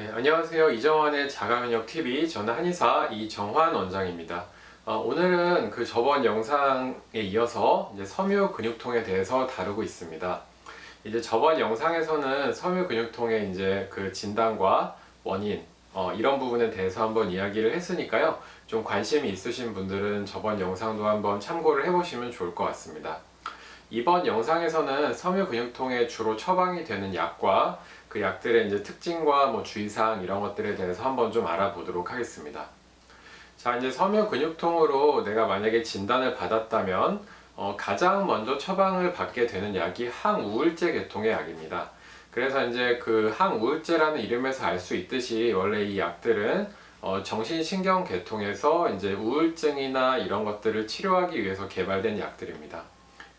네, 안녕하세요. 이정환의 자가면역TV, 저는 한의사 이정환 원장입니다. 오늘은 그 저번 영상에 이어서 이제 섬유 근육통에 대해서 다루고 있습니다. 이제 저번 영상에서는 섬유 근육통의 이제 그 진단과 원인, 이런 부분에 대해서 한번 이야기를 했으니까요. 좀 관심이 있으신 분들은 저번 영상도 한번 참고를 해보시면 좋을 것 같습니다. 이번 영상에서는 섬유 근육통에 주로 처방이 되는 약과 그 약들의 이제 특징과 뭐 주의사항 이런 것들에 대해서 한번 좀 알아보도록 하겠습니다. 자, 이제 섬유 근육통으로 내가 만약에 진단을 받았다면 가장 먼저 처방을 받게 되는 약이 항우울제 계통의 약입니다. 그래서 이제 그 항우울제라는 이름에서 알 수 있듯이 원래 이 약들은 정신신경 계통에서 이제 우울증이나 이런 것들을 치료하기 위해서 개발된 약들입니다.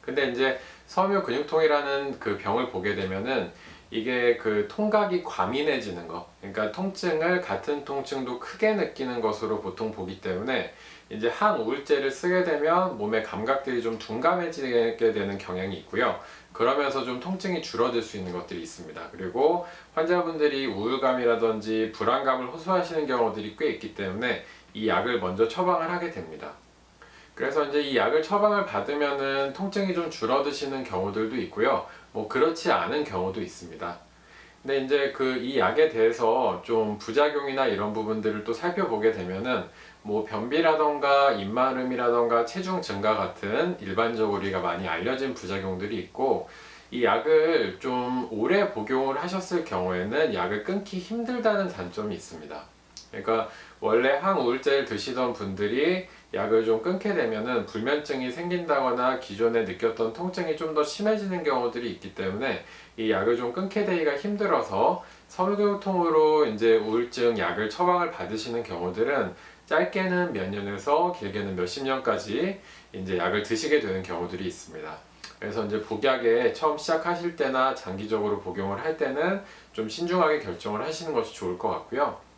근데 이제 섬유 근육통이라는 그 병을 보게 되면은 이게 그 통각이 과민해지는 거, 그러니까 통증을 같은 통증도 크게 느끼는 것으로 보통 보기 때문에 이제 항우울제를 쓰게 되면 몸의 감각들이 좀 둔감해지게 되는 경향이 있고요. 그러면서 좀 통증이 줄어들 수 있는 것들이 있습니다. 그리고 환자분들이 우울감이라든지 불안감을 호소하시는 경우들이 꽤 있기 때문에 이 약을 먼저 처방을 하게 됩니다. 그래서 이제 이 약을 처방을 받으면은 통증이 좀 줄어드시는 경우들도 있고요. 뭐 그렇지 않은 경우도 있습니다. 근데 이제 그 이 약에 대해서 좀 부작용이나 이런 부분들을 또 살펴보게 되면은 뭐 변비라던가 입마름이라던가 체중 증가 같은 일반적으로 우리가 많이 알려진 부작용들이 있고, 이 약을 좀 오래 복용을 하셨을 경우에는 약을 끊기 힘들다는 단점이 있습니다. 그러니까 원래 항우울제를 드시던 분들이 약을 좀 끊게 되면은 불면증이 생긴다거나 기존에 느꼈던 통증이 좀 더 심해지는 경우들이 있기 때문에 이 약을 좀 끊게 되기가 힘들어서 섬유근육통으로 이제 우울증 약을 처방을 받으시는 경우들은 짧게는 몇 년에서 길게는 몇십 년까지 이제 약을 드시게 되는 경우들이 있습니다. 그래서 이제 복약에 처음 시작하실 때나 장기적으로 복용을 할 때는 좀 신중하게 결정을 하시는 것이 좋을 것 같고요.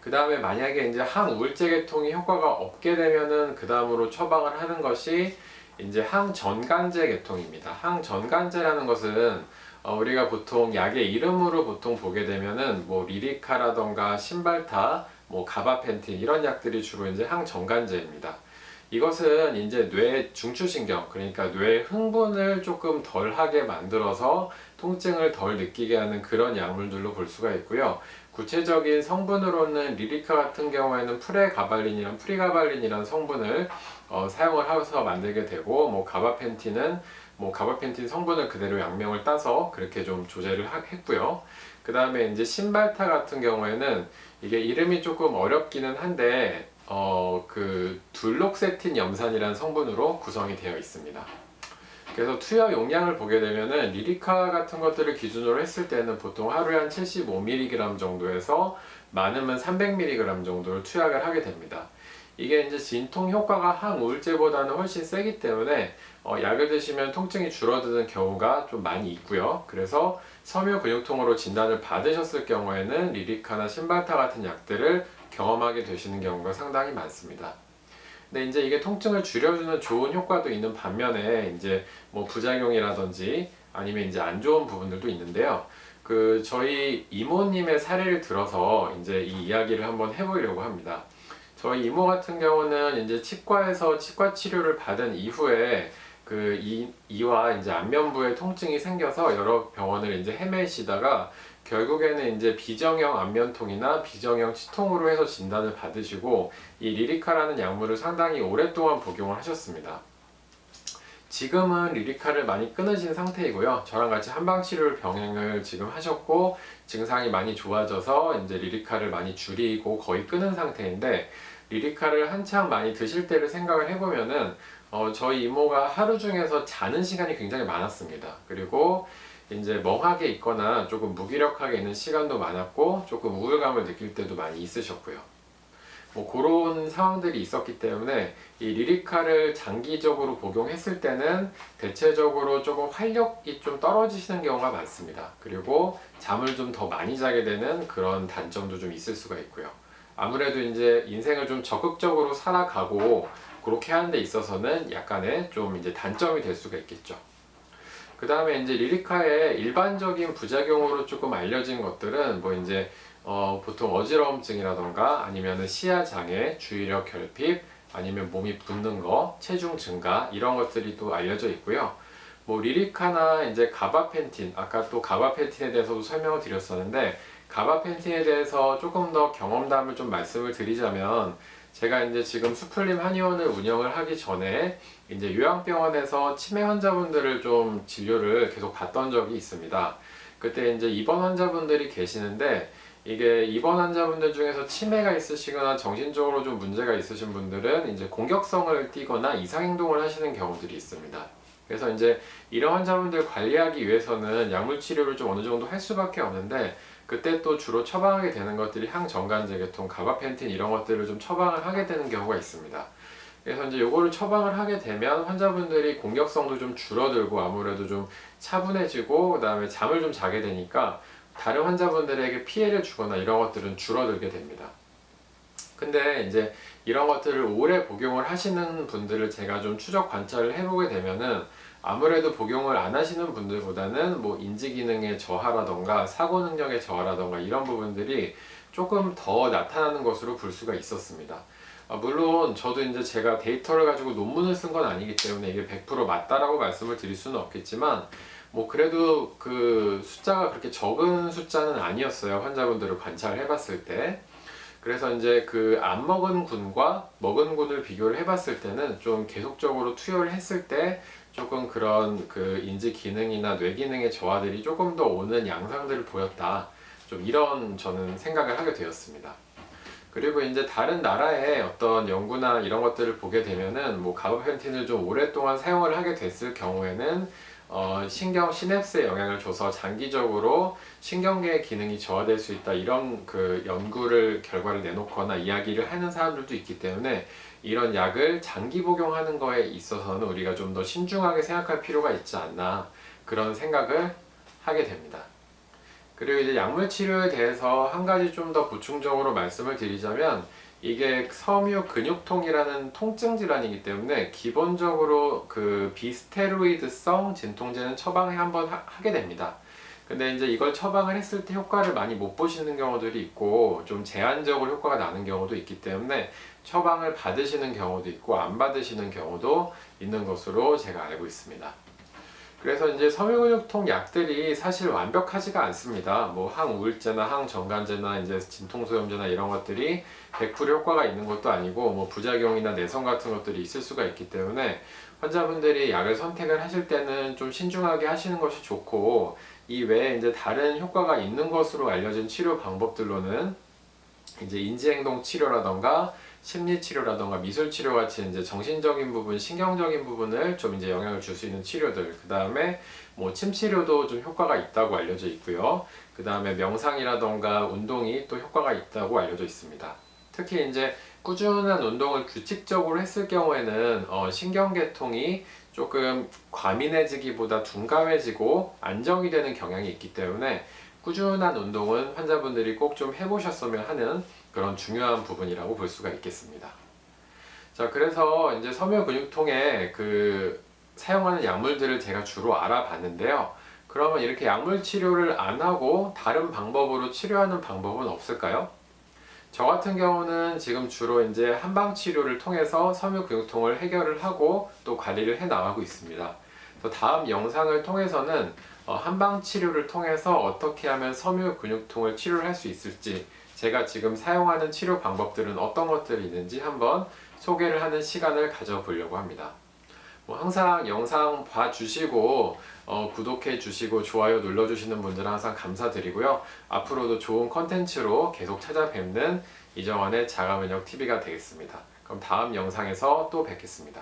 그 다음에 만약에 이제 항우울제 계통이 효과가 없게 되면은 그 다음으로 처방을 하는 것이 이제 항전간제 계통입니다. 항전간제라는 것은 우리가 보통 약의 이름으로 보통 보게 되면은 뭐 리리카라던가 신발타, 뭐 가바펜틴 이런 약들이 주로 이제 항전간제입니다. 이것은 이제 뇌 중추신경, 그러니까 뇌 흥분을 조금 덜 하게 만들어서 통증을 덜 느끼게 하는 그런 약물들로 볼 수가 있고요. 구체적인 성분으로는 리리카 같은 경우에는 프리가발린이란 성분을 사용을 해서 만들게 되고, 뭐 가바펜틴은 뭐 가바펜틴 성분을 그대로 약명을 따서 그렇게 좀 조제를 했고요. 그 다음에 이제 신발타 같은 경우에는 이게 이름이 조금 어렵기는 한데 그 둘록세틴 염산이라는 성분으로 구성이 되어 있습니다. 그래서 투여 용량을 보게 되면은 리리카 같은 것들을 기준으로 했을 때는 보통 하루에 한 75mg 정도에서 많으면 300mg 정도를 투약을 하게 됩니다. 이게 이제 진통 효과가 항우울제보다는 훨씬 세기 때문에 약을 드시면 통증이 줄어드는 경우가 좀 많이 있고요. 그래서 섬유 근육통으로 진단을 받으셨을 경우에는 리리카나 신발타 같은 약들을 경험하게 되시는 경우가 상당히 많습니다. 근데 이제 이게 통증을 줄여주는 좋은 효과도 있는 반면에 이제 뭐 부작용이라든지 아니면 이제 안 좋은 부분들도 있는데요. 그 저희 이모님의 사례를 들어서 이제 이 이야기를 한번 해보려고 합니다. 저희 이모 같은 경우는 이제 치과에서 치과 치료를 받은 이후에 그 이와 이제 안면부에 통증이 생겨서 여러 병원을 이제 헤매시다가 결국에는 이제 비정형 안면통이나 비정형 치통으로 해서 진단을 받으시고 이 리리카라는 약물을 상당히 오랫동안 복용을 하셨습니다. 지금은 리리카를 많이 끊으신 상태이고요. 저랑 같이 한방치료를 병행을 지금 하셨고 증상이 많이 좋아져서 이제 리리카를 많이 줄이고 거의 끊은 상태인데, 리리카를 한창 많이 드실 때를 생각을 해보면은 저희 이모가 하루 중에서 자는 시간이 굉장히 많았습니다. 그리고 이제 멍하게 있거나 조금 무기력하게 있는 시간도 많았고 조금 우울감을 느낄 때도 많이 있으셨고요. 뭐 그런 상황들이 있었기 때문에 이 리리카를 장기적으로 복용했을 때는 대체적으로 조금 활력이 좀 떨어지시는 경우가 많습니다. 그리고 잠을 좀 더 많이 자게 되는 그런 단점도 좀 있을 수가 있고요. 아무래도 이제 인생을 좀 적극적으로 살아가고 그렇게 하는 데 있어서는 약간의 좀 이제 단점이 될 수가 있겠죠. 그 다음에 이제 리리카의 일반적인 부작용으로 조금 알려진 것들은 뭐 이제 보통 어지러움증이라던가 아니면 시야 장애, 주의력 결핍, 아니면 몸이 붓는 거, 체중 증가 이런 것들이 또 알려져 있고요. 뭐 리리카나 이제 가바펜틴, 아까 또 가바펜틴에 대해서도 설명을 드렸었는데, 가바펜틴에 대해서 조금 더 경험담을 좀 말씀을 드리자면, 제가 이제 지금 수플림 한의원을 운영을 하기 전에 이제 요양병원에서 치매 환자분들을 좀 진료를 계속 받던 적이 있습니다. 그때 이제 입원 환자분들이 계시는데, 이게 입원 환자분들 중에서 치매가 있으시거나 정신적으로 좀 문제가 있으신 분들은 이제 공격성을 띠거나 이상행동을 하시는 경우들이 있습니다. 그래서 이제 이런 환자분들 관리하기 위해서는 약물 치료를 좀 어느 정도 할 수밖에 없는데, 그때 또 주로 처방하게 되는 것들이 항정간제 계통, 가바펜틴 이런 것들을 좀 처방을 하게 되는 경우가 있습니다. 그래서 이제 요거를 처방을 하게 되면 환자분들이 공격성도 좀 줄어들고 아무래도 좀 차분해지고 그다음에 잠을 좀 자게 되니까 다른 환자분들에게 피해를 주거나 이런 것들은 줄어들게 됩니다. 근데 이제 이런 것들을 오래 복용을 하시는 분들을 제가 좀 추적 관찰을 해보게 되면은 아무래도 복용을 안 하시는 분들보다는 뭐 인지 기능의 저하라던가 사고 능력의 저하라던가 이런 부분들이 조금 더 나타나는 것으로 볼 수가 있었습니다. 물론 저도 이제 제가 데이터를 가지고 논문을 쓴 건 아니기 때문에 이게 100% 맞다라고 말씀을 드릴 수는 없겠지만, 뭐 그래도 그 숫자가 그렇게 적은 숫자는 아니었어요. 환자분들을 관찰해 봤을 때. 그래서 이제 그 안 먹은 군과 먹은 군을 비교를 해봤을 때는 좀 계속적으로 투여를 했을 때 조금 그런 그 인지 기능이나 뇌 기능의 저하들이 조금 더 오는 양상들을 보였다. 좀 이런 저는 생각을 하게 되었습니다. 그리고 이제 다른 나라의 어떤 연구나 이런 것들을 보게 되면은 뭐 가바펜틴을 좀 오랫동안 사용을 하게 됐을 경우에는 신경 시냅스에 영향을 줘서 장기적으로 신경계의 기능이 저하될 수 있다, 이런 그 연구를 결과를 내놓거나 이야기를 하는 사람들도 있기 때문에 이런 약을 장기 복용하는 거에 있어서는 우리가 좀 더 신중하게 생각할 필요가 있지 않나, 그런 생각을 하게 됩니다. 그리고 이제 약물 치료에 대해서 한 가지 좀 더 보충적으로 말씀을 드리자면, 이게 섬유 근육통이라는 통증 질환이기 때문에 기본적으로 그 비스테로이드성 진통제는 처방에 한번 하게 됩니다. 근데 이제 이걸 처방을 했을 때 효과를 많이 못 보시는 경우들이 있고 좀 제한적으로 효과가 나는 경우도 있기 때문에 처방을 받으시는 경우도 있고 안 받으시는 경우도 있는 것으로 제가 알고 있습니다. 그래서 이제 섬유근육통 약들이 사실 완벽하지가 않습니다. 뭐 항우울제나 항정간제나 이제 진통소염제나 이런 것들이 100% 효과가 있는 것도 아니고 뭐 부작용이나 내성 같은 것들이 있을 수가 있기 때문에 환자분들이 약을 선택을 하실 때는 좀 신중하게 하시는 것이 좋고, 이 외에 이제 다른 효과가 있는 것으로 알려진 치료 방법들로는 이제 인지행동 치료라던가 심리치료라던가 미술치료 같이 이제 정신적인 부분, 신경적인 부분을 좀 이제 영향을 줄 수 있는 치료들, 그 다음에 뭐 침치료도 좀 효과가 있다고 알려져 있고요. 그 다음에 명상이라던가 운동이 또 효과가 있다고 알려져 있습니다. 특히 이제 꾸준한 운동을 규칙적으로 했을 경우에는 신경계통이 조금 과민해지기보다 둔감해지고 안정이 되는 경향이 있기 때문에 꾸준한 운동은 환자분들이 꼭 좀 해보셨으면 하는 그런 중요한 부분이라고 볼 수가 있겠습니다. 자, 그래서 이제 섬유근육통에 그 사용하는 약물들을 제가 주로 알아봤는데요. 그러면 이렇게 약물 치료를 안 하고 다른 방법으로 치료하는 방법은 없을까요? 저 같은 경우는 지금 주로 이제 한방 치료를 통해서 섬유근육통을 해결을 하고 또 관리를 해 나가고 있습니다. 또 다음 영상을 통해서는 한방 치료를 통해서 어떻게 하면 섬유근육통을 치료를 할 수 있을지, 제가 지금 사용하는 치료 방법들은 어떤 것들이 있는지 한번 소개를 하는 시간을 가져보려고 합니다. 뭐 항상 영상 봐주시고 구독해 주시고 좋아요 눌러주시는 분들은 항상 감사드리고요. 앞으로도 좋은 컨텐츠로 계속 찾아뵙는 이정환의 자가면역 TV가 되겠습니다. 그럼 다음 영상에서 또 뵙겠습니다.